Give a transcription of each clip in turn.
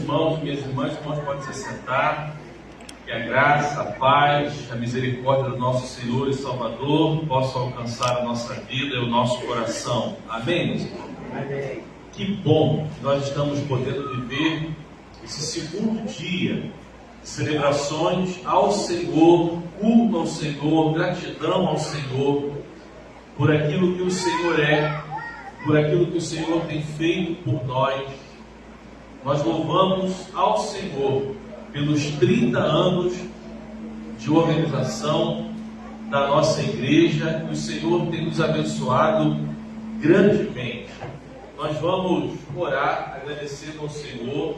irmãos e minhas irmãs podem se sentar. Que a graça, a paz, a misericórdia do nosso Senhor e Salvador possam alcançar a nossa vida e o nosso coração. Amém, meus irmãos? Amém. Que bom que nós estamos podendo viver esse segundo dia de celebrações ao Senhor, culto ao Senhor, gratidão ao Senhor, por aquilo que o Senhor é, por aquilo que o Senhor tem feito por nós. Nós louvamos ao Senhor pelos 30 anos de organização da nossa igreja, que o Senhor tem nos abençoado grandemente. Nós vamos orar, agradecendo ao Senhor,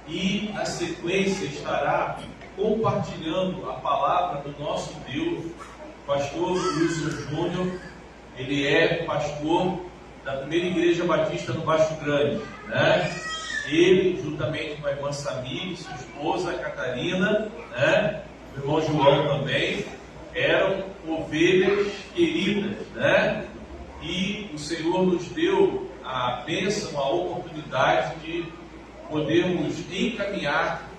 e na sequência estará compartilhando a palavra do nosso Deus, pastor Wilson Júnior. Ele é pastor da primeira igreja batista no Baixo Grande, né? Ele, juntamente com a irmã Samir, sua esposa Catarina, né? O irmão João também, eram ovelhas queridas, né? E o Senhor nos deu a bênção, a oportunidade de podermos encaminhar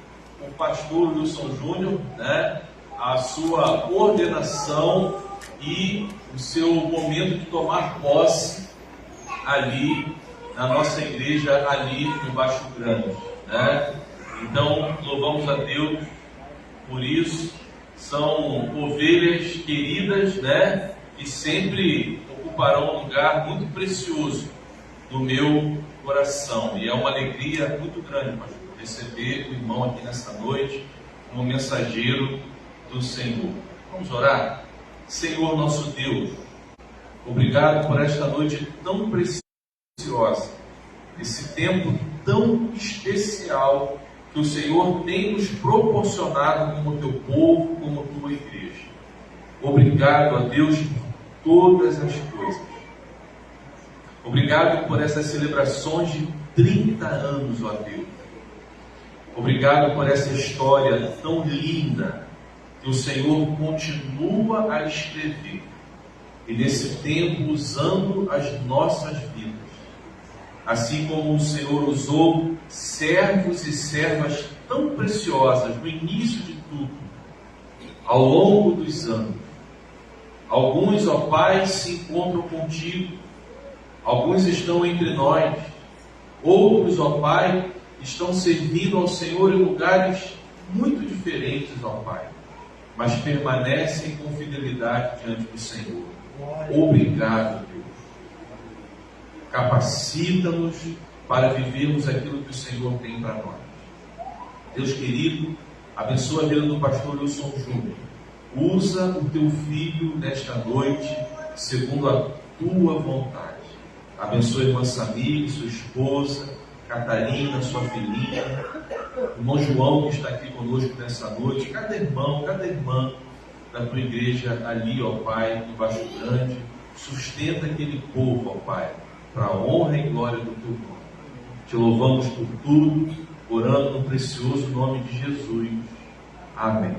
o pastor Wilson Júnior, né? A sua ordenação e o seu momento de tomar posse ali na nossa igreja, ali no Baixo Grande, né? Então, louvamos a Deus por isso. São ovelhas queridas, né? Que sempre ocuparão um lugar muito precioso no meu coração. E é uma alegria muito grande, pastor, receber o irmão aqui nessa noite como mensageiro do Senhor. Vamos orar? Senhor nosso Deus, obrigado por esta noite tão preciosa, esse tempo tão especial que o Senhor tem nos proporcionado como teu povo, como tua igreja. Obrigado a Deus por todas as coisas. Obrigado por essas celebrações de 30 anos, ó Deus. Obrigado por essa história tão linda que o Senhor continua a escrever. E nesse tempo usando as nossas vidas. Assim como o Senhor usou servos e servas tão preciosas no início de tudo, ao longo dos anos. Alguns, ó Pai, se encontram contigo, alguns estão entre nós, outros, ó Pai, estão servindo ao Senhor em lugares muito diferentes, ó Pai, mas permanecem com fidelidade diante do Senhor. Obrigado, Deus. Capacita-nos para vivermos aquilo que o Senhor tem para nós. Deus querido, abençoa a vida do pastor Wilson Júnior. Usa o teu filho nesta noite, segundo a tua vontade. Abençoa a irmã Samir, sua esposa, Catarina, sua filhinha, o irmão João, que está aqui conosco nessa noite, cada irmão, cada irmã da tua igreja ali, ó Pai, no Baixo Grande. Sustenta aquele povo, ó Pai, para a honra e glória do teu nome. Te louvamos por tudo, orando no precioso nome de Jesus. Amém.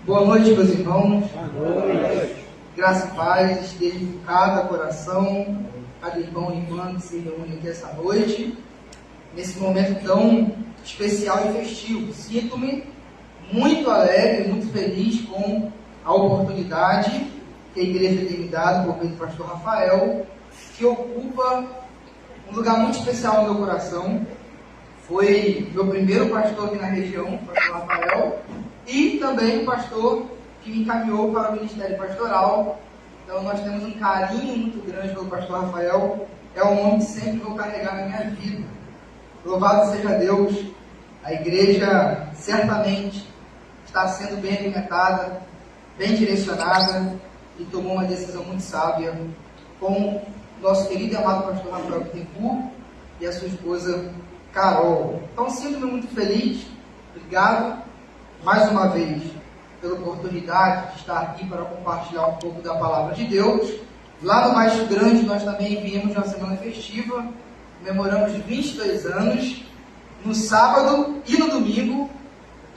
Boa noite, meus irmãos. Boa noite. Graça e paz esteja em cada coração, cada irmão e irmã que se reúne aqui essa noite, nesse momento tão especial e festivo. Sinto-me muito alegre, muito feliz com a oportunidade que a igreja tem me dado por meio do pastor Rafael, que ocupa um lugar muito especial no meu coração. Foi meu primeiro pastor aqui na região, o pastor Rafael, e também o pastor que me encaminhou para o ministério pastoral. Então nós temos um carinho muito grande pelo pastor Rafael. É um homem que sempre vou carregar na minha vida. Louvado seja Deus. A igreja certamente está sendo bem alimentada, bem direcionada, e tomou uma decisão muito sábia com o nosso querido e amado pastor Rafael Bittencourt e a sua esposa Carol. Então sinto-me muito feliz. Obrigado mais uma vez pela oportunidade de estar aqui para compartilhar um pouco da palavra de Deus. Lá no Baixo Grande nós também viemos de uma semana festiva, comemoramos 22 anos, no sábado e no domingo,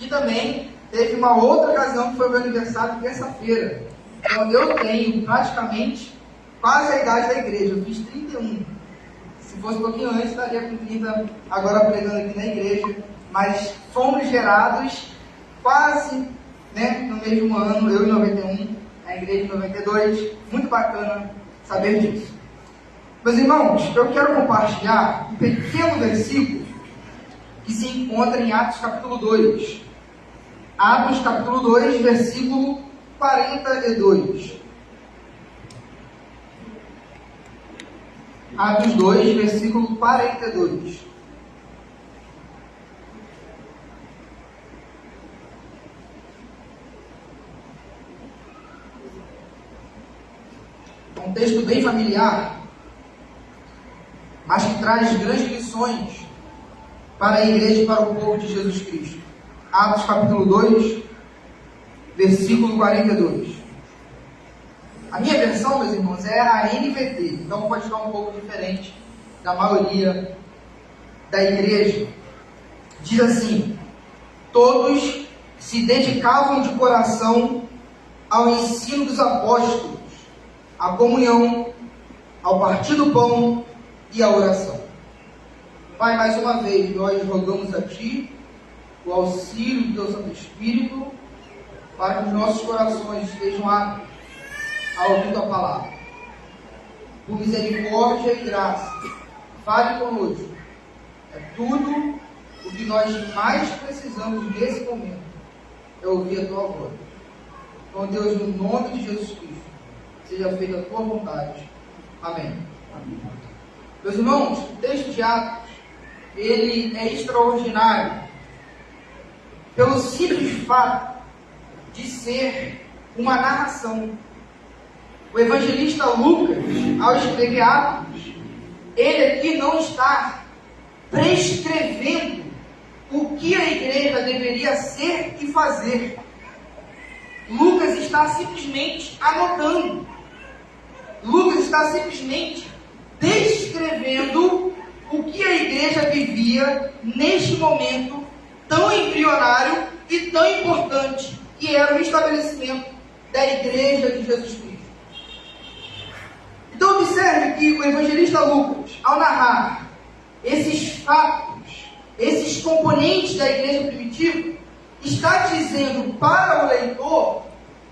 e também teve uma outra ocasião que foi o meu aniversário, terça-feira. Então eu tenho praticamente quase a idade da igreja, eu fiz 31. Se fosse um pouquinho antes, estaria com 30, agora pregando aqui na igreja. Mas fomos gerados quase, no mesmo ano, eu em 91, a igreja em 92. Muito bacana saber disso. Meus irmãos, eu quero compartilhar um pequeno versículo que se encontra em Atos capítulo 2. Atos capítulo 2, versículo 42. Atos 2, versículo 42. É um texto bem familiar, mas que traz grandes lições para a igreja e para o povo de Jesus Cristo. Atos capítulo 2, versículo 42. A minha versão, meus irmãos, é a NVT, então pode ficar um pouco diferente da maioria da igreja. Diz assim: todos se dedicavam de coração ao ensino dos apóstolos, à comunhão, ao partir do pão e à oração. Pai, mais uma vez nós rogamos a Ti o auxílio do Teu Santo Espírito para que os nossos corações estejam aptos a ouvir Tua palavra. Por misericórdia e graça, fale conosco. É tudo o que nós mais precisamos nesse momento, é ouvir a Tua voz. Então, Deus, no nome de Jesus Cristo, seja feita a Tua vontade. Amém. Amém. Meus irmãos, o texto de Atos, ele é extraordinário pelo simples fato de ser uma narração. O evangelista Lucas, ao escrever Atos, ele aqui não está prescrevendo o que a igreja deveria ser e fazer. Lucas está simplesmente anotando. Lucas está simplesmente descrevendo o que a igreja vivia neste momento tão embrionário e tão importante, que era o estabelecimento da igreja de Jesus Cristo. Então observe que o evangelista Lucas, ao narrar esses fatos, esses componentes da igreja primitiva, está dizendo para o leitor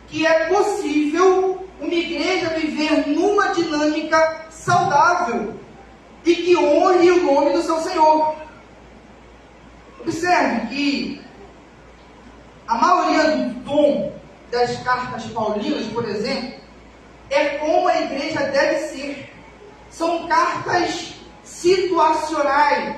que é possível uma igreja viver numa dinâmica saudável e que honre o nome do seu Senhor. Observe que a maioria do tom das cartas paulinas, por exemplo, é como a igreja deve ser. São cartas situacionais.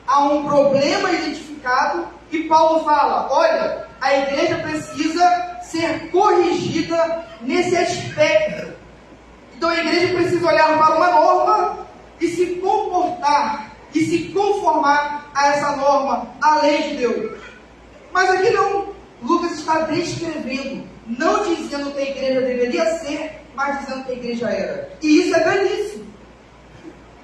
Há um problema identificado e Paulo fala: olha, a igreja precisa ser corrigida nesse aspecto. Então a igreja precisa olhar para uma norma e se comportar e se conformar a essa norma, a lei de Deus. Mas aqui não. Lucas está descrevendo, não dizendo que a igreja deveria ser, mas dizendo que a igreja era. E isso é belíssimo.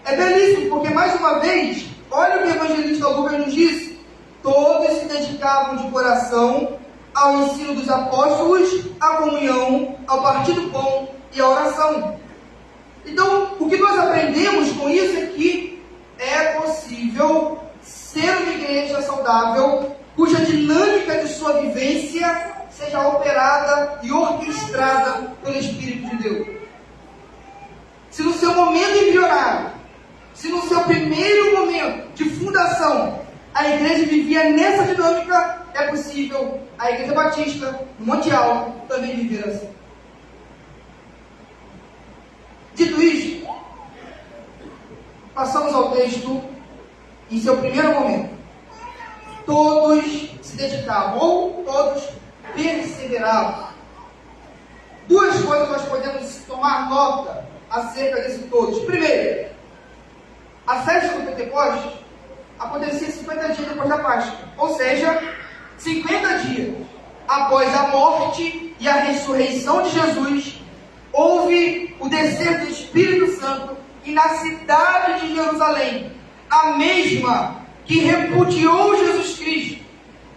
É belíssimo, porque mais uma vez, olha o que o evangelista Lucas nos disse: todos se dedicavam de coração ao ensino dos apóstolos, à comunhão, ao partir do pão e à oração. Então, o que nós aprendemos com isso é que é possível ser uma igreja saudável, cuja dinâmica de sua vivência seja operada e orquestrada pelo Espírito de Deus. Se no seu momento embrionário, se no seu primeiro momento de fundação, a igreja vivia nessa dinâmica, é possível a Igreja Batista, no Monte Alto, também viver assim. Dito isto, passamos ao texto em seu primeiro momento. Todos se dedicavam, ou todos perseveravam. Duas coisas nós podemos tomar nota acerca desse todos. Primeiro, a festa do Pentecostes acontecia 50 dias depois da Páscoa, ou seja, 50 dias após a morte e a ressurreição de Jesus, houve o descer do Espírito Santo e na cidade de Jerusalém a mesma que repudiou Jesus Cristo,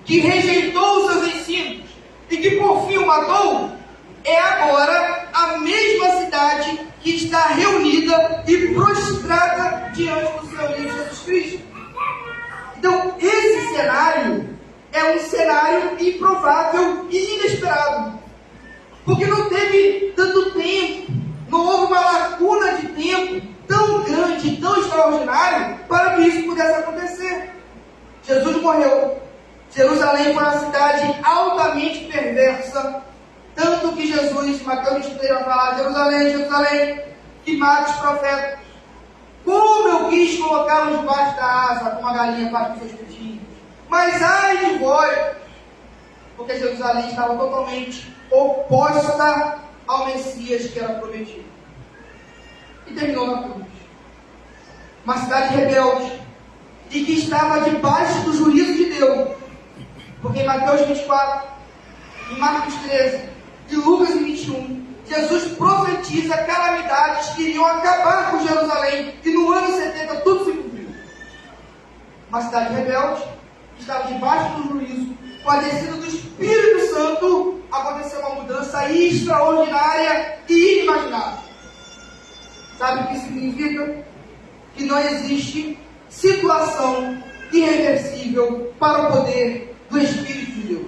que rejeitou os seus ensinos e que por fim o matou, é agora a mesma cidade que está reunida e prostrada diante do seu Filho Jesus Cristo. Então, esse cenário é um cenário improvável e inesperado, porque não teve tanto tempo, não houve uma lacuna de tempo tão grande, tão extraordinário, para que isso pudesse acontecer. Jesus morreu. Jerusalém foi uma cidade altamente perversa, tanto que Jesus, em Mateus 23, vai falar: Jerusalém, Jerusalém, que mata os profetas. Como eu quis colocá-los debaixo da asa, como a galinha faz com seus pintinhos. Mas ai de vós, porque Jerusalém estava totalmente oposta ao Messias que era prometido. E terminou na cruz. Uma cidade rebelde, e que estava debaixo do juízo de Deus. Porque em Mateus 24, em Marcos 13 e Lucas 21, Jesus profetiza calamidades que iriam acabar com Jerusalém, e no ano 70 tudo se cumpriu. Uma cidade rebelde, que estava debaixo do juízo, com a descida do Espírito Santo, aconteceu uma mudança extraordinária e inimaginável. Sabe o que significa? Que não existe situação irreversível para o poder do Espírito de Deus.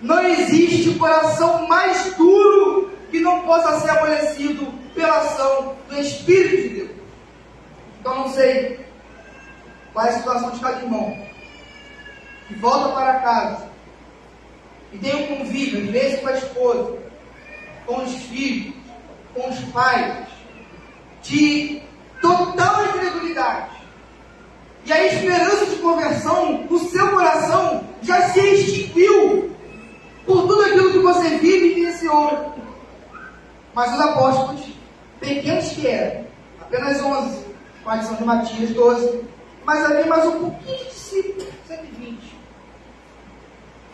Não existe coração mais duro que não possa ser amolecido pela ação do Espírito de Deus. Então não sei qual é a situação de cada irmão que volta para casa e tem um convívio, às vezes com a esposa, com os filhos, com os pais, de total incredulidade. E a esperança de conversão no seu coração já se extinguiu por tudo aquilo que você vive e vivenciou. Mas os apóstolos, pequenos que eram, apenas 11, com a adição de Matias, 12, mas havia mais um pouquinho de discípulos, 120.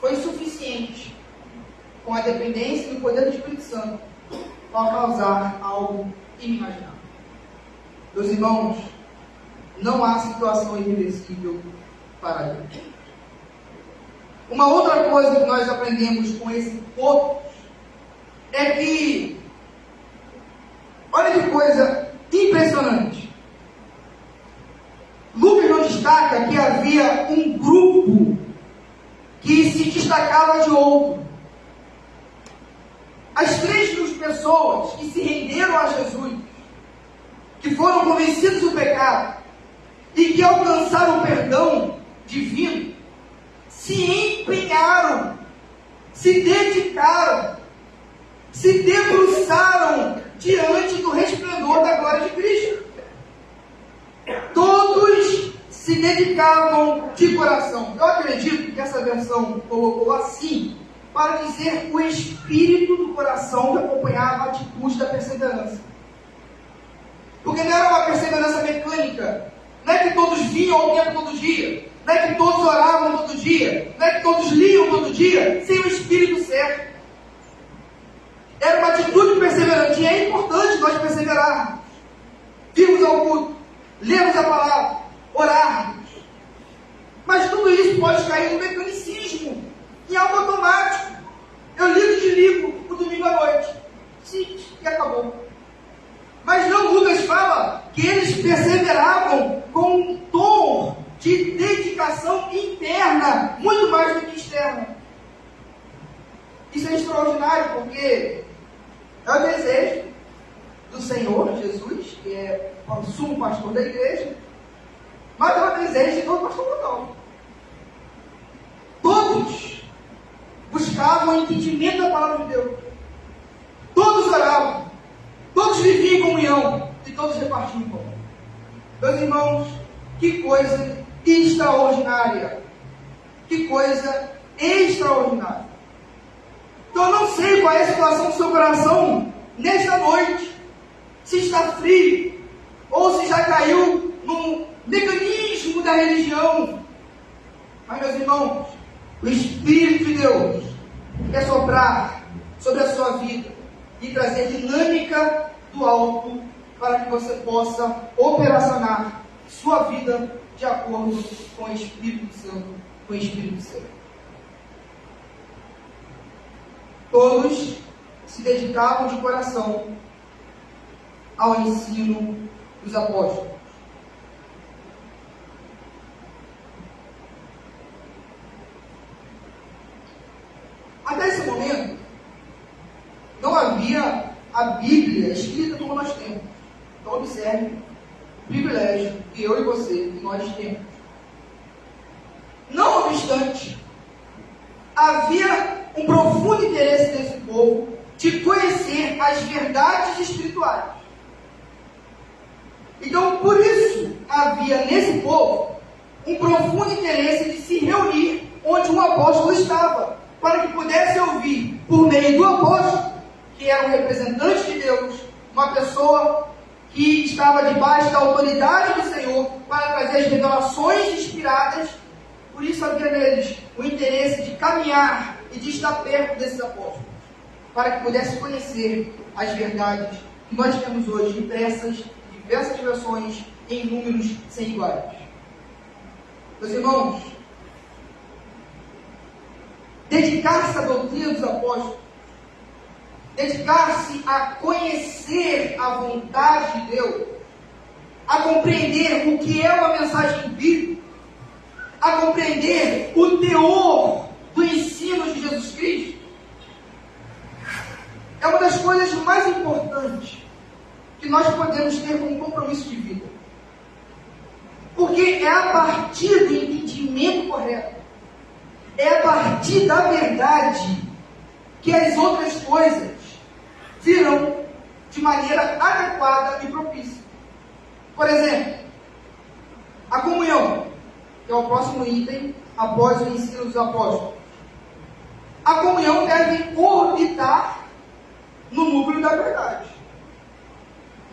Foi suficiente, com a dependência e o poder do Espírito Santo, para causar algo inimaginável. Meus irmãos, não há situação irreversível para Deus. Uma outra coisa que nós aprendemos com esse ponto é que, olha que coisa impressionante. Lucas nos destaca que havia um grupo que se destacava de outro. As 3 pessoas que se renderam a Jesus, que foram convencidos do pecado e que alcançaram o perdão divino, se empenharam, se dedicaram, se debruçaram diante do resplendor da glória de Cristo. Todos se dedicavam de coração. Eu acredito que essa versão colocou assim, para dizer o espírito do coração que acompanhava a atitude da perseverança. Porque não era uma perseverança mecânica. Não é que todos vinham ao tempo todo dia. Não é que todos oravam todo dia. Não é que todos liam todo dia, sem o espírito certo. Era uma atitude perseverante. E é importante nós perseverarmos. Virmos ao culto, lermos a palavra, orarmos. Mas tudo isso pode cair no mecanicismo, em algo automático. Eu ligo e desligo o domingo à noite. Simples, e acabou. Mas não, Lucas fala que eles perseveravam com um tom de dedicação interna, muito mais do que externa. Isso é extraordinário, porque é o desejo do Senhor Jesus, que é o sumo pastor da igreja, mas é o desejo de todo pastor local. Todos buscavam o entendimento da palavra de Deus. Todos oravam. Todos viviam em comunhão. E todos repartiam pão. Meus irmãos, que coisa extraordinária. Que coisa extraordinária. Então eu não sei qual é a situação do seu coração nesta noite. Se está frio. Ou se já caiu no mecanismo da religião. Mas, meus irmãos, o Espírito de Deus quer soprar sobre a sua vida e trazer dinâmica do alto para que você possa operacionar sua vida de acordo com o Espírito Santo. Todos se dedicavam de coração ao ensino dos apóstolos. Até esse momento, não havia a Bíblia escrita como nós temos. Então observe o privilégio que eu e você, que nós temos. Não obstante, havia um profundo interesse desse povo de conhecer as verdades espirituais. Então, por isso, havia nesse povo um profundo interesse de se reunir onde um apóstolo estava, para que pudesse ouvir, por meio do apóstolo, que era um representante de Deus, uma pessoa que estava debaixo da autoridade do Senhor, para trazer as revelações inspiradas. Por isso havia neles o interesse de caminhar e de estar perto desses apóstolos, para que pudesse conhecer as verdades que nós temos hoje impressas em diversas versões, em números sem iguais. Meus irmãos, dedicar-se à doutrina dos apóstolos, dedicar-se a conhecer a vontade de Deus, a compreender o que é uma mensagem bíblica, a compreender o teor do ensino de Jesus Cristo, é uma das coisas mais importantes que nós podemos ter como compromisso de vida. Porque é a partir do entendimento correto, é a partir da verdade, que as outras coisas virão de maneira adequada e propícia. Por exemplo, a comunhão, que é o próximo item após o ensino dos apóstolos. A comunhão deve orbitar no núcleo da verdade.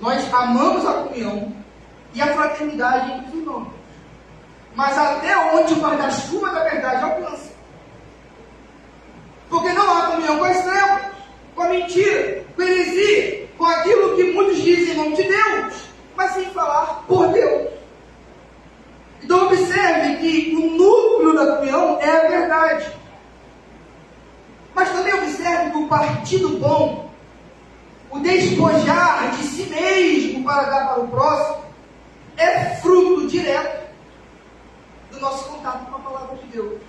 Nós amamos a comunhão e a fraternidade entre os irmãos, mas até onde o guarda-chuva da verdade alcança. Porque não há comunhão com as trevas, com a mentira, com a heresia, com aquilo que muitos dizem em nome de Deus, mas sem falar por Deus. Então observe que o núcleo da comunhão é a verdade. Mas também observe que o partido bom, o despojar de si mesmo para dar para o próximo, é fruto direto do nosso contato com a palavra de Deus.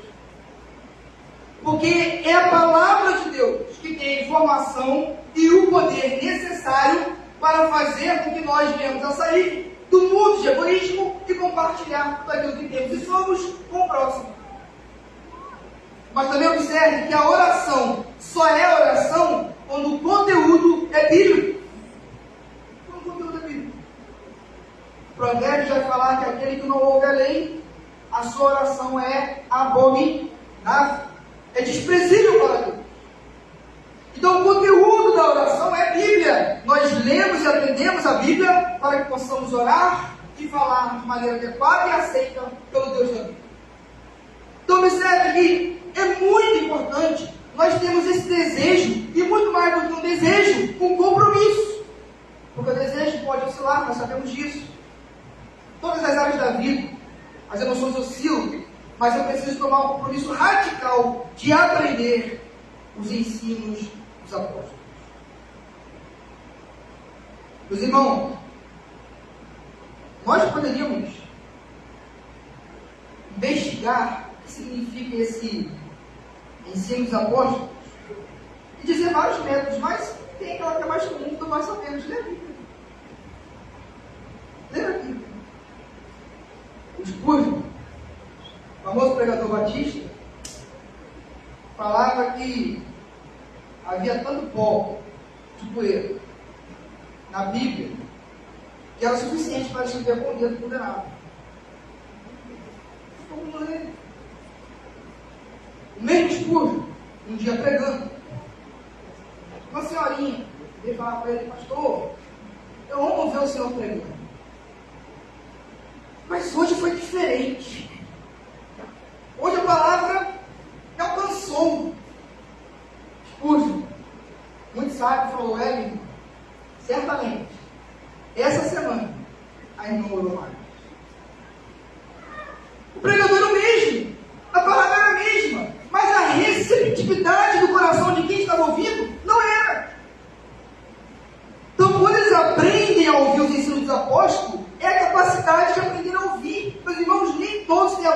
Porque é a palavra de Deus que tem a informação e o poder necessário para fazer com que nós venhamos a sair do mundo de egoísmo e compartilhar tudo aquilo que temos e somos com o próximo. Mas também observe que a oração só é oração quando o conteúdo é bíblico. Quando o conteúdo é bíblico. O Provérbios vai falar que aquele que não ouve a lei, a sua oração é abominável. É desprezível para Deus. Então o conteúdo da oração é a Bíblia. Nós lemos e aprendemos a Bíblia para que possamos orar e falar de maneira adequada e aceita pelo Deus da Bíblia. Então observe que é muito importante nós termos esse desejo, e muito mais do que um desejo, um compromisso. Porque o desejo pode oscilar, nós sabemos disso. Todas as áreas da vida, as emoções oscilam, mas eu preciso tomar um compromisso radical de aprender os ensinos dos apóstolos. Meus irmãos, nós poderíamos investigar o que significa esse ensino dos apóstolos e dizer vários métodos, mas tem aquela que é mais comum que nós sabemos. Lê a Bíblia. Lê a Bíblia. O Spurgeon, o famoso pregador batista, falava que havia tanto pó de poeira na Bíblia que era suficiente para escrever com o dedo condenado. Como ler? O mesmo Spurgeon, um dia pregando, uma senhorinha veio falar para ele: pastor, eu amo ver o senhor pregando, mas hoje foi diferente. Hoje a palavra me alcançou. Spurgeon, muito sábio, falou: certamente, essa semana a irmã orou mais.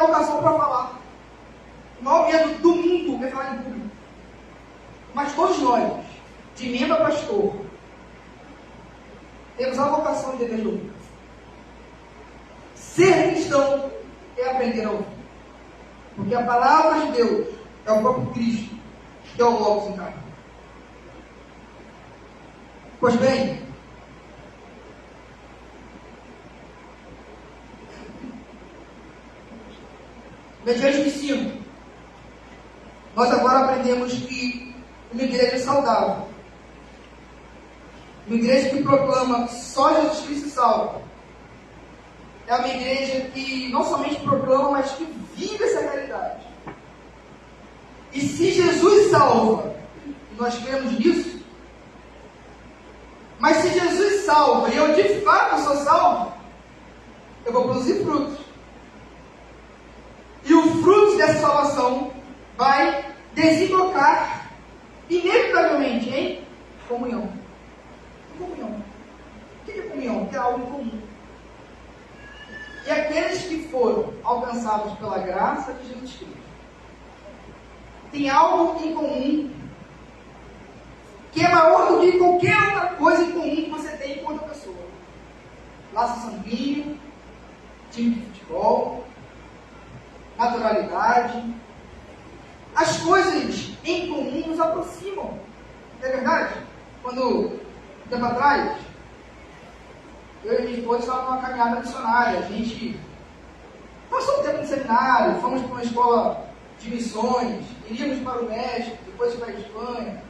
vocação para falar. O maior medo do mundo é falar em público. Mas todos nós, de membro a pastor, temos a vocação de dever de ouvir. Ser cristão é aprender a ouvir. Porque a palavra de Deus é o próprio Cristo, que é o Logos encarnado. Pois bem, mediante o ensino, nós agora aprendemos que uma igreja saudável, uma igreja que proclama só Jesus Cristo salva, é uma igreja que não somente proclama, mas que vive essa realidade. E se Jesus salva, e nós cremos nisso, mas se Jesus salva e eu de fato sou salvo, eu vou produzir frutos. E o fruto dessa salvação vai desembocar inevitavelmente em comunhão. Comunhão. O que é comunhão? Que é algo comum. E aqueles que foram alcançados pela graça de Jesus Cristo têm algo em comum que é maior do que qualquer outra coisa em comum que você tem com outra pessoa. Laço sanguíneo, time de futebol, naturalidade. As coisas em comum nos aproximam. Não é verdade? Quando, um tempo atrás, eu e minha esposa estávamos numa caminhada missionária. A gente passou um tempo no seminário, fomos para uma escola de missões, iríamos para o México, depois para a Espanha.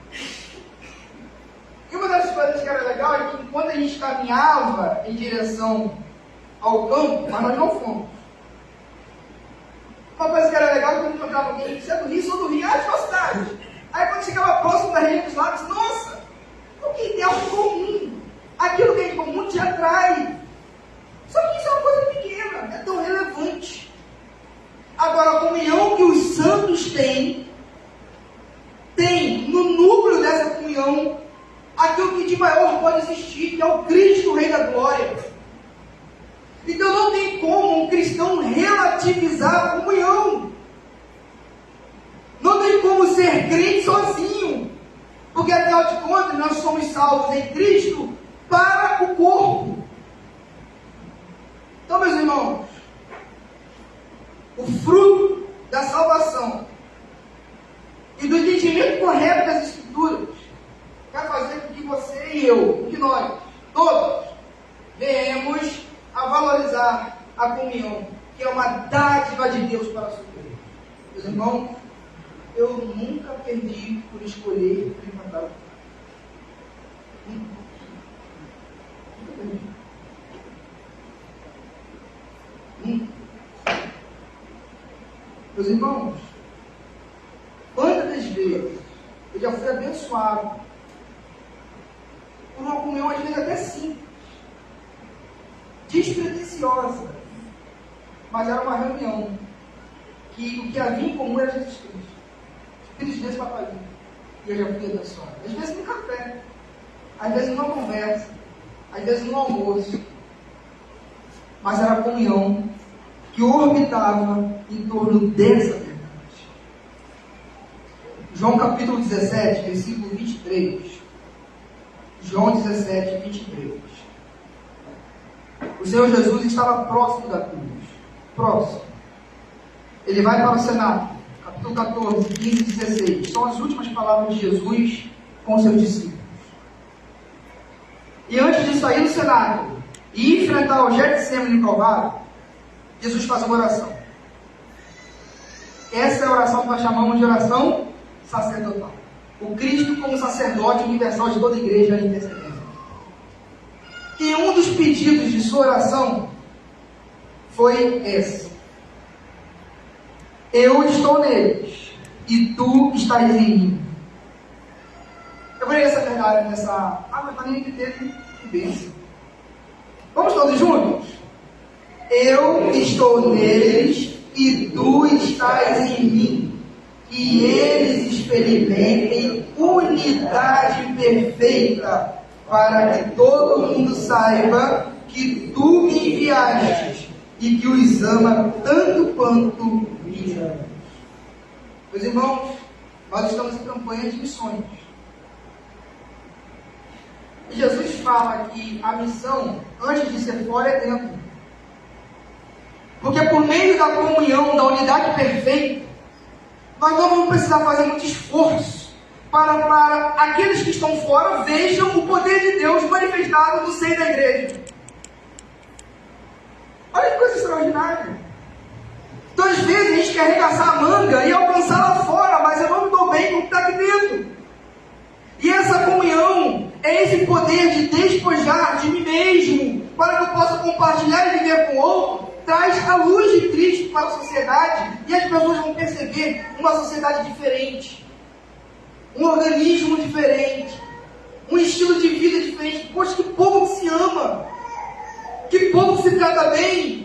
E uma das coisas que era legal é que enquanto a gente caminhava em direção ao campo, mas nós não fomos. Uma coisa que era legal é quando encontrava alguém, você é do Rio, sou do Rio, de qual cidade? Aí quando chegava próximo da região dos lagos, nossa, o que tem algo comum? Aquilo que é em comum te atrai. Só que isso é uma coisa pequena, é tão relevante. Agora, a comunhão que os santos têm no núcleo dessa comunhão aquilo que de maior pode existir, que é o Cristo, o Rei da Glória. Então não tem como um cristão relativizar a comunhão. Não tem como ser crente sozinho. Porque afinal de contas nós somos salvos em Cristo para o corpo. Então, meus irmãos, o fruto da salvação e do entendimento correto das Escrituras vai fazer com que você e eu, que nós, todos, venhamos a valorizar a comunhão, que é uma dádiva de Deus para a sua igreja. Meus irmãos, eu nunca perdi por escolher frequentar o culto. Nunca perdi. Nunca. Meus irmãos, quantas vezes eu já fui abençoado por uma comunhão, às vezes até simples, despretensiosa, mas era uma reunião que o que havia em comum era Jesus Cristo. Espírito de Deus para ali. E eu já fui abençoado. Às vezes no café, às vezes numa conversa, às vezes no almoço, mas era a comunhão que orbitava em torno dessa verdade. João capítulo 17, versículo 23. João 17, 23. O Senhor Jesus estava próximo da cruz. Próximo. Ele vai para o cenáculo. Capítulo 14, 15 e 16. São as últimas palavras de Jesus com seus discípulos. E antes de sair do cenáculo e enfrentar o Getsemane no Calvário, Jesus faz uma oração. Essa é a oração que nós chamamos de oração sacerdotal. O Cristo como sacerdote universal de toda a igreja intercedendo. E um dos pedidos de sua oração foi esse: eu estou neles e tu estás em mim. Eu vou ler essa verdade nessa... mas está nem inteiro, que bênção. Vamos todos juntos? Eu estou neles e tu estás em mim. Que eles experimentem unidade perfeita, para que todo mundo saiba que tu me enviaste e que os ama tanto quanto me ama. Meus irmãos, nós estamos em campanha de missões. E Jesus fala que a missão, antes de ser fora, é dentro. Porque por meio da comunhão, da unidade perfeita, nós não vamos precisar fazer muito esforço para aqueles que estão fora vejam o poder de Deus manifestado no seio da igreja. Olha que coisa extraordinária. Então, às vezes, a gente quer arregaçar a manga e alcançar lá fora, mas eu não me dou bem com o que está aqui dentro. E essa comunhão é esse poder de despojar de mim mesmo, para que eu possa compartilhar e viver com o outro, traz a luz de Cristo para a sociedade, e as pessoas vão perceber uma sociedade diferente, um organismo diferente, um estilo de vida diferente. Poxa, que povo que se ama, que povo que se trata bem,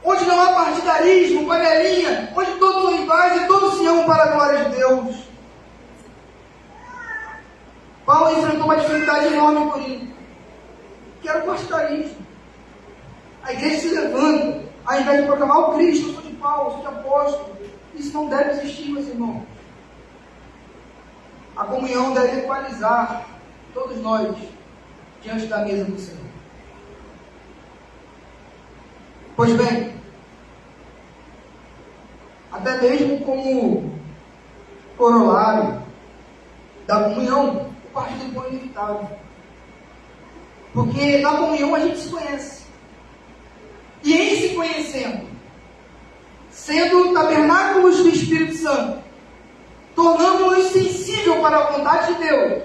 onde não há partidarismo, panelinha, onde todos são iguais e todos se amam para a glória de Deus. Paulo enfrentou uma dificuldade enorme em Corinto, que era o partidarismo. A igreja se levanta, ao invés de proclamar o Cristo, eu sou de Paulo, eu sou de apóstolo. Isso não deve existir, meus irmãos. A comunhão deve equalizar todos nós diante da mesa do Senhor. Pois bem, até mesmo como corolário da comunhão, o partido bom é inevitável. Porque na comunhão a gente se conhece. E em se conhecendo, sendo tabernáculos do Espírito Santo, tornamos-nos sensíveis para a vontade de Deus,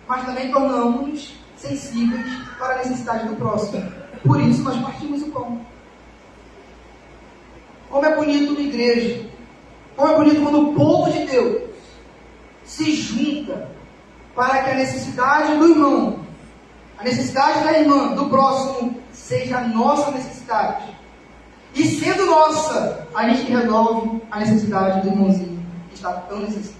mas também tornamos-nos sensíveis para a necessidade do próximo. Por isso nós partimos o pão. Como é bonito uma igreja, como é bonito quando o povo de Deus se junta para que a necessidade do irmão, a necessidade da irmã, do próximo, seja a nossa necessidade. E sendo nossa, a gente resolve a necessidade do irmãozinho que está tão necessitado.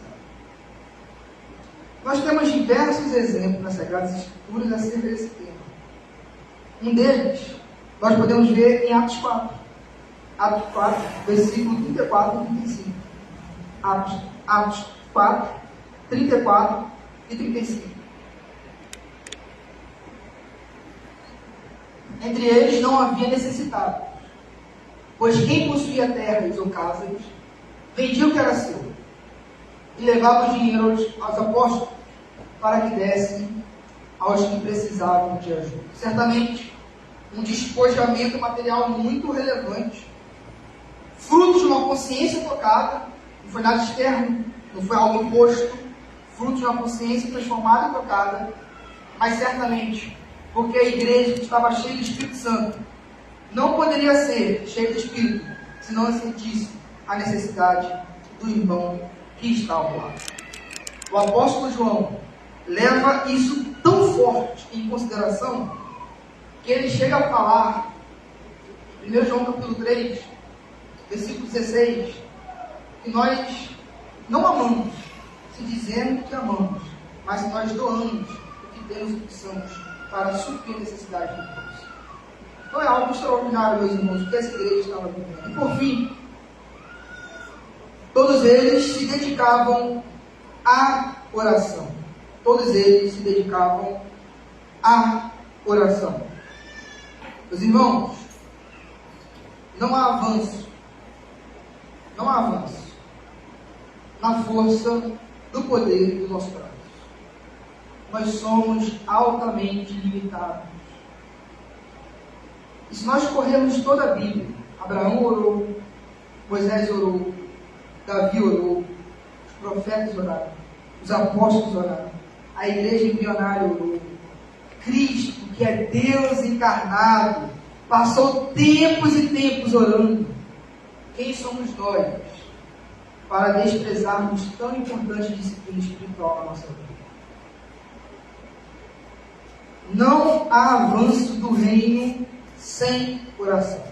Nós temos diversos exemplos nas Sagradas Escrituras acerca desse tema. Um deles, nós podemos ver em Atos 4. Atos 4, versículo 34 e 35. Atos 4, 34 e 35. Entre eles não havia necessitado, pois quem possuía terras ou casas, vendia o que era seu, e levava o dinheiro aos apóstolos, para que dessem aos que precisavam de ajuda. Certamente, um despojamento material muito relevante, fruto de uma consciência tocada, não foi nada externo, não foi algo imposto, fruto de uma consciência transformada e tocada, mas certamente, porque a igreja que estava cheia do Espírito Santo não poderia ser cheia do Espírito, se não sentisse a necessidade do irmão que está ao lado. O apóstolo João leva isso tão forte em consideração, que ele chega a falar, 1 João capítulo 3, versículo 16, que nós não amamos se dizemos que amamos, mas se nós doamos o que temos e precisamos para suprir a necessidade de Deus. Então é algo extraordinário, meus irmãos, o que essa igreja estava vivendo. E por fim, todos eles se dedicavam à oração. Todos eles se dedicavam à oração. Meus irmãos, não há avanço na força do poder do nosso braço. Nós somos altamente limitados. E se nós corrermos toda a Bíblia, Abraão orou, Moisés orou, Davi orou, os profetas oraram, os apóstolos oraram, a igreja embrionária orou, Cristo, que é Deus encarnado, passou tempos e tempos orando. Quem somos nós para desprezarmos tão importante disciplina espiritual na nossa vida? Não há avanço do reino sem oração.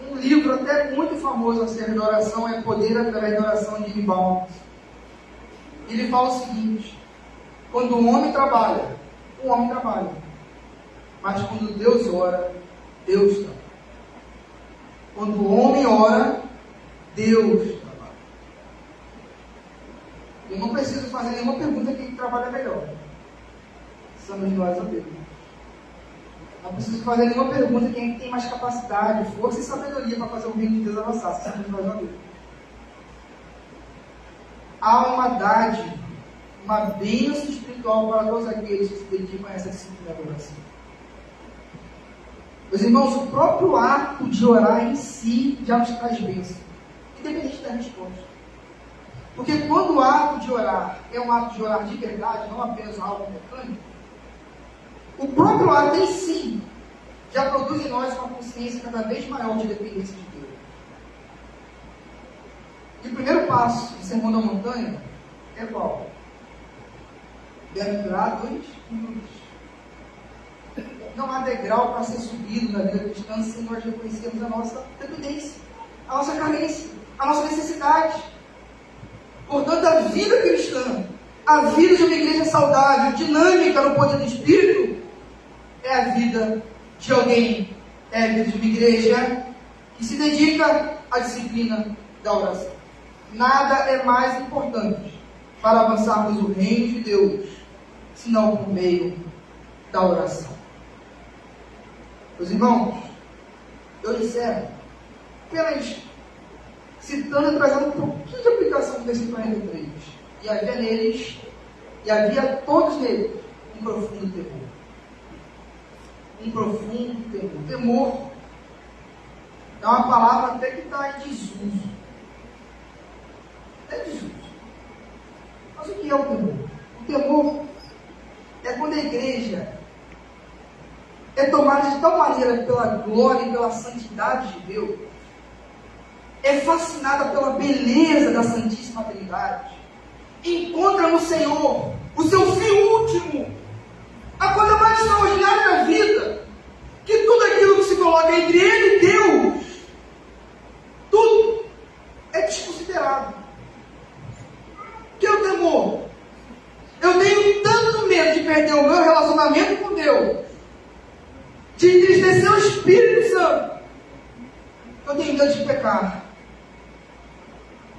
Um livro até muito famoso acerca da oração é Poder através da Oração, de Ribaldo. Ele fala o seguinte: quando o homem trabalha, mas quando Deus ora, Deus trabalha. Quando o homem ora, Deus trabalha. Eu não preciso fazer nenhuma pergunta quem trabalha melhor. Somos nós ou Deus. Não preciso fazer nenhuma pergunta quem tem mais capacidade, força e sabedoria para fazer o reino de Deus avançar. Somos nós ou Deus. Há uma dádiva, uma bênção espiritual para todos aqueles que se dedicam a essa disciplina da oração. Meus irmãos, o próprio ato de orar em si já nos traz bênção, independente da resposta. Porque quando o ato de orar é um ato de orar de verdade, não apenas algo mecânico, o próprio ato em si já produz em nós uma consciência cada vez maior de dependência de Deus. E o primeiro passo do Sermão da Montanha é qual? Bem-aventurado os humildes. Não há degrau para ser subido na vida cristã sem nós reconhecermos a nossa dependência, a nossa carência, a nossa necessidade. Portanto, a vida cristã, a vida de uma igreja saudável, dinâmica no poder do Espírito, é a vida de alguém, é a vida de uma igreja que se dedica à disciplina da oração. Nada é mais importante para avançarmos o reino de Deus, senão por meio da oração. Meus irmãos, eu encerro apenas citando e trazendo um pouquinho de aplicação do versículo 43. E havia neles, e havia todos neles, um profundo temor. Um profundo temor. Temor é uma palavra até que está em desuso. É desuso. Mas o que é o temor? O temor é quando a igreja é tomada de tal maneira pela glória e pela santidade de Deus, é fascinada pela beleza da Santíssima Trindade, encontra no Senhor o seu fim último, a coisa mais extraordinária da vida, que tudo aquilo que se coloca entre Ele e Deus, tudo é desconsiderado. Que é o temor? Eu tenho tanto medo de perder o meu relacionamento com Deus, de entristecer o Espírito Santo, que eu tenho medo de pecar,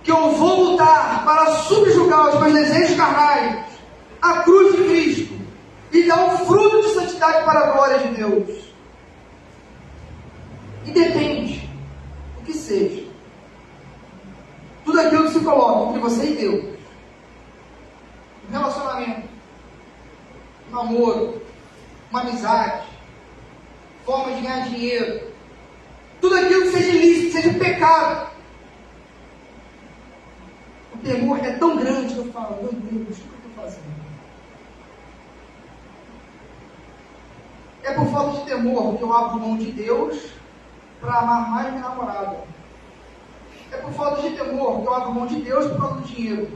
que eu vou lutar para subjugar os meus desejos carnais à cruz de Cristo e dar um fruto de santidade para a glória de Deus. Independe do que seja, tudo aquilo que se coloca entre você e Deus, um relacionamento, um namoro, uma amizade, forma de ganhar dinheiro, tudo aquilo que seja ilícito, seja pecado, o temor é tão grande que eu falo, meu Deus, o que eu estou fazendo? É por falta de temor que eu abro mão de Deus para amar mais minha namorada. É por falta de temor que eu abro mão de Deus por causa do dinheiro.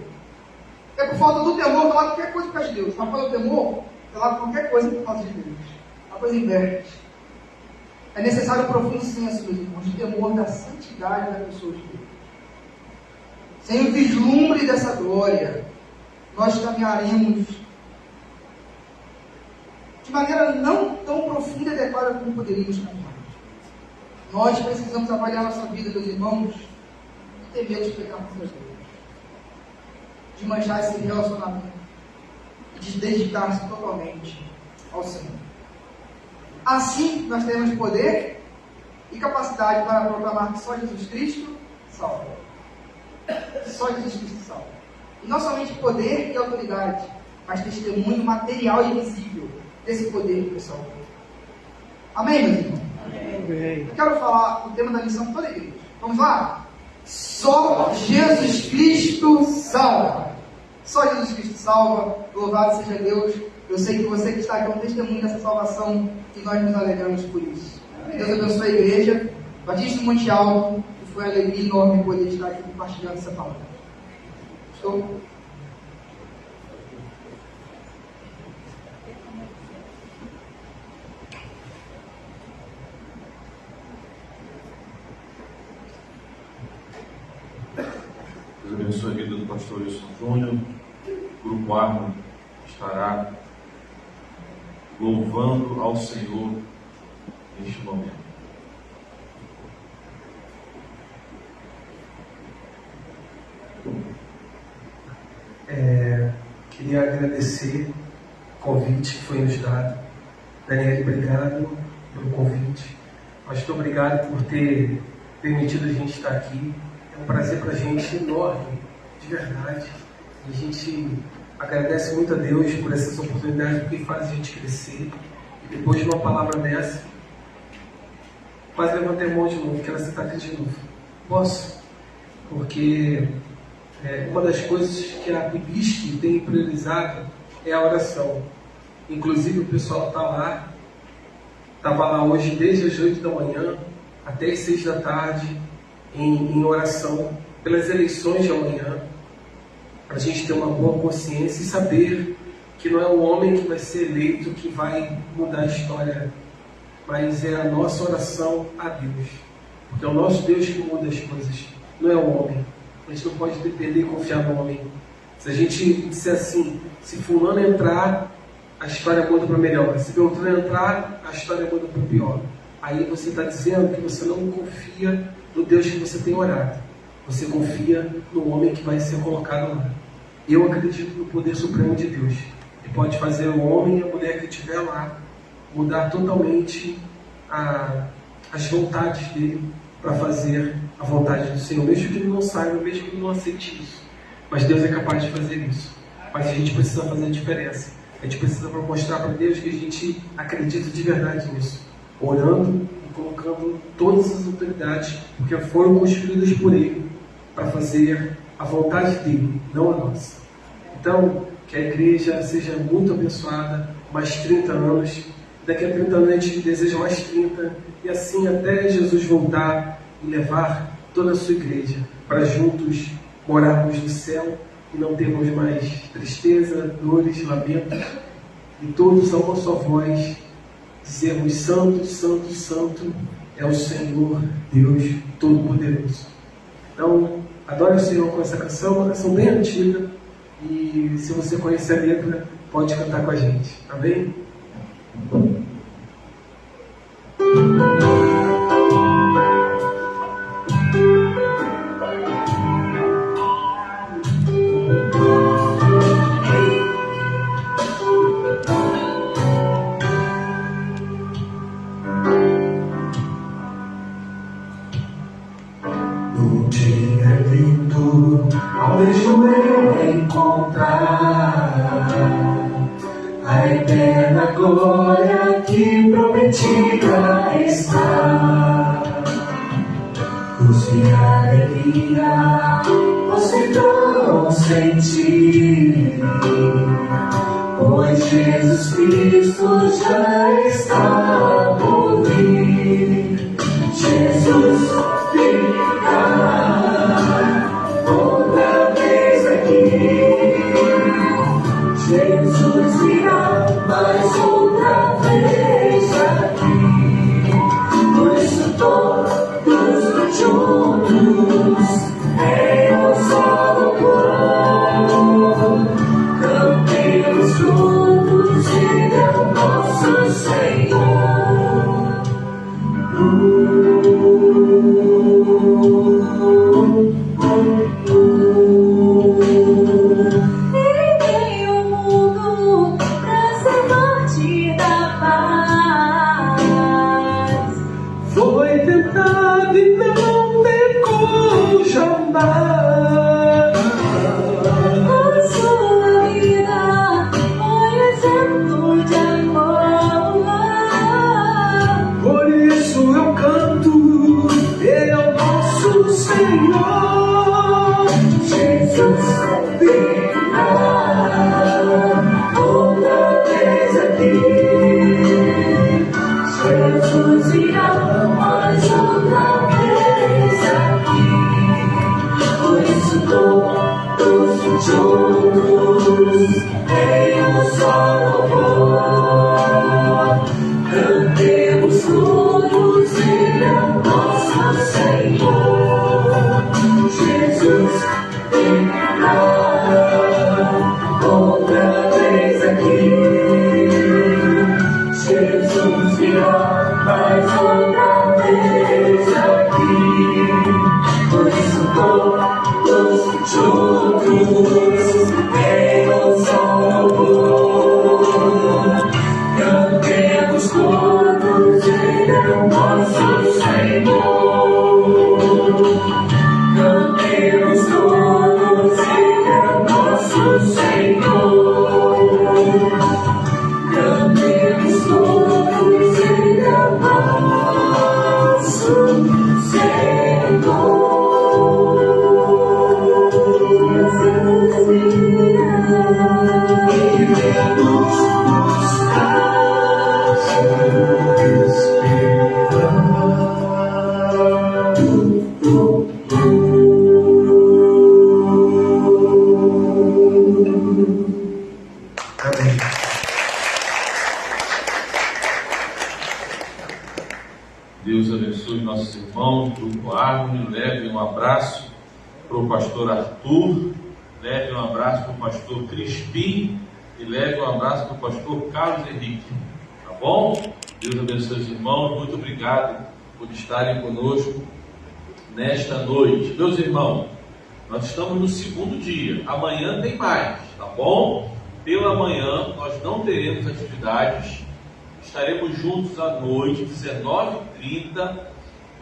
É por falta do temor que eu largo qualquer coisa por causa de Deus. Mas quando eu temor, eu largo qualquer coisa por causa de Deus. A coisa inverte. É necessário um profundo senso, meus irmãos, de temor da santidade da pessoa de Deus. Sem o vislumbre dessa glória, nós caminharemos de maneira não tão profunda e adequada como poderíamos caminhar. Nós precisamos avaliar nossa vida, meus irmãos, e ter medo de pecar contra Deus, de manchar esse relacionamento e de dedicar-se totalmente ao Senhor. Assim, nós teremos poder e capacidade para proclamar que só Jesus Cristo salva. Só Jesus Cristo salva. E não somente poder e autoridade, mas testemunho material e visível desse poder que salva. Amém, meus irmãos? Amém. Eu quero falar o tema da lição toda a igreja. Vamos lá? Só Jesus Cristo salva. Só Jesus Cristo salva. Louvado seja Deus. Eu sei que você que está aqui é um testemunho dessa salvação e nós nos alegramos por isso. Amém. Deus abençoe a igreja. Batista do Monte Alto, que foi uma alegria enorme poder estar aqui compartilhando essa palavra. Estou. Deus abençoe a vida do pastor Wilson Júnior. O grupo Arma estará louvando ao Senhor neste momento. queria agradecer o convite que foi nos dado. Daniel, obrigado pelo convite. Pastor, obrigado por ter permitido a gente estar aqui. É um prazer para a gente enorme, de verdade. A gente agradece muito a Deus por essas oportunidades, porque faz a gente crescer. E depois de uma palavra dessa, quase levantei a mão de novo, quero sentar aqui de novo. Posso? Porque uma das coisas que a Bibisque tem priorizado é a oração. Inclusive o pessoal estava lá hoje desde as 8 da manhã até as 6 da tarde em oração pelas eleições de amanhã, para a gente ter uma boa consciência e saber que não é o homem que vai ser eleito que vai mudar a história, mas é a nossa oração a Deus, porque é o nosso Deus que muda as coisas, não é o homem. A gente não pode depender e confiar no homem. Se a gente disser assim, se fulano entrar, a história muda para melhor. Se Beltrano entrar, a história muda para pior. Aí você está dizendo que você não confia no Deus que você tem orado. Você confia no homem que vai ser colocado lá. Eu acredito no poder supremo de Deus. Que pode fazer o homem e a mulher que estiver lá mudar totalmente as vontades dele para fazer a vontade do Senhor, mesmo que ele não saiba, mesmo que ele não aceite isso. Mas Deus é capaz de fazer isso. Mas a gente precisa fazer a diferença. A gente precisa mostrar para Deus que a gente acredita de verdade nisso. Orando e colocando todas as autoridades, porque foram construídas por Ele, para fazer a vontade dele, não a nossa. Então, que a igreja seja muito abençoada, mais 30 anos. Daqui a 30 anos a gente deseja mais 30, e assim até Jesus voltar e levar toda a sua igreja para juntos morarmos no céu e não termos mais tristeza, dores, lamentos, e todos a uma só voz dizermos: Santo, Santo, Santo é o Senhor Deus Todo-Poderoso. Então, adore o Senhor com essa canção, uma canção bem antiga, e se você conhecer a letra, pode cantar com a gente, tá bem? No dia lindo, almejo eu encontrar a eterna glória que prometida está. Luz e alegria possível sentir, pois Jesus Cristo já está por vir. Jesus virá outra vez aqui. Jesus virá mais outra vez aqui. Por isso todos juntos em um só louvor cantemos juntos Ele é o nosso Senhor. Foi tentado e não pecou jamais. A sua vida foi exemplo de amor. Por isso eu canto, Ele é o nosso Senhor. Jesus virá outra vez aqui. Jesus virá mais outra vez aqui. Por isso todos juntos em um só louvor cantemos todos Ele é o nosso Senhor. Jesus virá outra vez aqui. Jesus virá mais outra vez aqui. Por isso todos juntos em um só cantemos todos, Ele é nosso Senhor. Cantemos todos, Ele é nosso Senhor. Deus abençoe nossos irmãos do Grupo Árvore. Leve um abraço para o pastor Arthur, leve um abraço para o pastor Crispim e leve um abraço para o pastor Carlos Henrique. Tá bom? Deus abençoe os irmãos. Muito obrigado por estarem conosco nesta noite. Meus irmãos, nós estamos no segundo dia. Amanhã tem mais, tá bom? Pela manhã nós não teremos atividades. Estaremos juntos à noite, 19h30,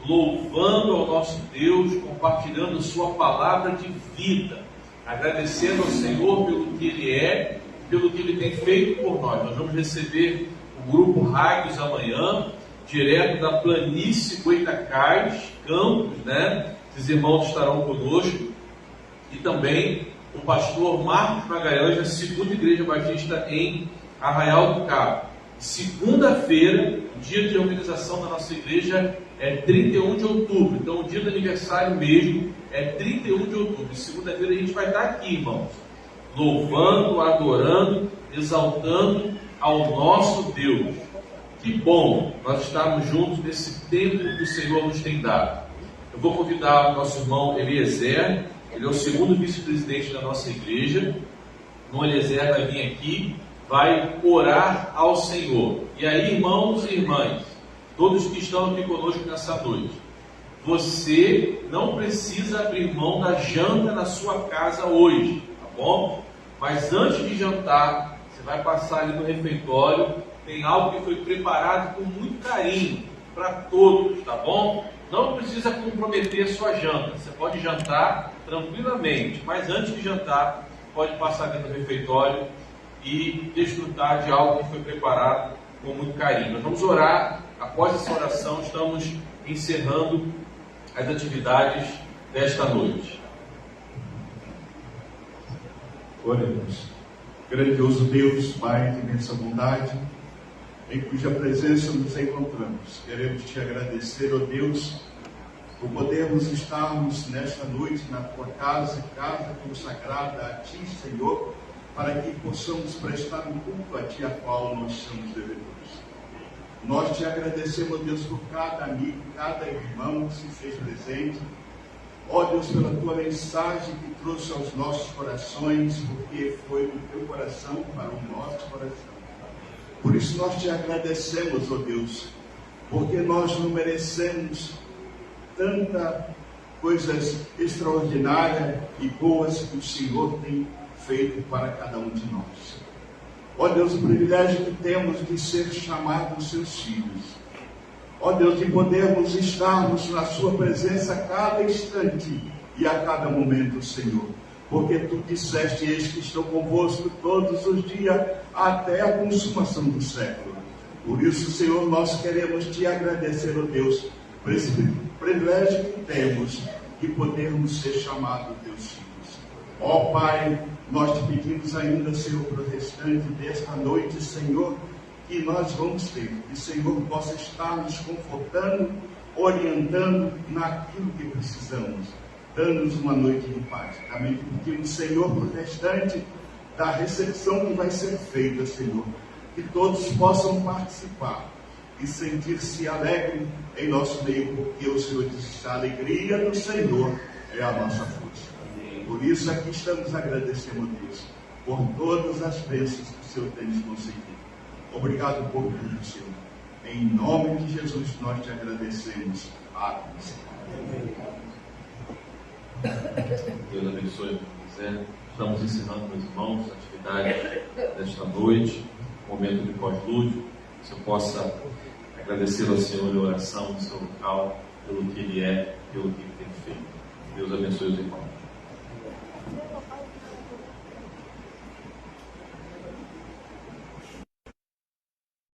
louvando ao nosso Deus, compartilhando sua palavra de vida, agradecendo ao Senhor pelo que Ele é, pelo que Ele tem feito por nós. Nós vamos receber o grupo Raios amanhã, direto da planície Goitacás, Campos, né? Esses irmãos estarão conosco. E também o pastor Marcos Magalhães, da Segunda Igreja Batista em Arraial do Cabo. Segunda-feira, o dia de organização da nossa igreja é 31 de outubro. Então, o dia do aniversário mesmo é 31 de outubro. E segunda-feira a gente vai estar aqui, irmãos, louvando, adorando, exaltando ao nosso Deus. Que bom nós estarmos juntos nesse tempo que o Senhor nos tem dado. Eu vou convidar o nosso irmão Eliezer. Ele é o segundo vice-presidente da nossa igreja. O Eliezer vai vir aqui, vai orar ao Senhor. E aí, irmãos e irmãs, todos que estão aqui conosco nessa noite, você não precisa abrir mão da janta na sua casa hoje, tá bom? Mas antes de jantar, você vai passar ali no refeitório, tem algo que foi preparado com muito carinho para todos, tá bom? Não precisa comprometer a sua janta, você pode jantar tranquilamente, mas antes de jantar, pode passar dentro do refeitório e desfrutar de algo que foi preparado com muito carinho. Nós vamos orar. Após essa oração, estamos encerrando as atividades desta noite. Oremos. Grandioso Deus, Pai de imensa bondade, em cuja presença nos encontramos, queremos te agradecer, ó Deus, por podermos estarmos nesta noite na tua casa consagrada a ti, Senhor, para que possamos prestar um culto a ti, a qual nós somos devedores. Nós te agradecemos, Deus, por cada amigo, cada irmão que se fez presente. Ó Deus, pela tua mensagem que trouxe aos nossos corações, porque foi do teu coração para o nosso coração. Por isso nós te agradecemos, ó Deus, porque nós não merecemos tanta coisas extraordinárias e boas que o Senhor tem feito para cada um de nós. Ó Deus, o privilégio que temos de ser chamados seus filhos. Ó Deus, de podermos estarmos na sua presença a cada instante e a cada momento, Senhor. Porque tu disseste, eis que estou convosco todos os dias até a consumação do século. Por isso, Senhor, nós queremos te agradecer, ó Deus, por esse privilégio que temos de podermos ser chamados teus filhos. Ó Pai, nós te pedimos ainda, Senhor, para o restante desta noite, Senhor, que nós vamos ter, que o Senhor possa estar nos confortando, orientando naquilo que precisamos, dando-nos uma noite de paz. Também te pedimos, Senhor, para o restante da recepção que vai ser feita, Senhor, que todos possam participar e sentir-se alegre em nosso meio, porque o Senhor diz: a alegria do Senhor é a nossa força. Por isso aqui estamos agradecendo a Deus por todas as bênçãos que o Senhor tem nos concedido. Obrigado por tudo, Senhor. Em nome de Jesus nós te agradecemos. Amém. Deus abençoe. Estamos ensinando, meus irmãos, a atividade desta noite, momento de pós-lúdio. Que você possa agradecer ao Senhor em oração no seu local, pelo que Ele é, pelo que Ele tem feito. Deus abençoe os irmãos.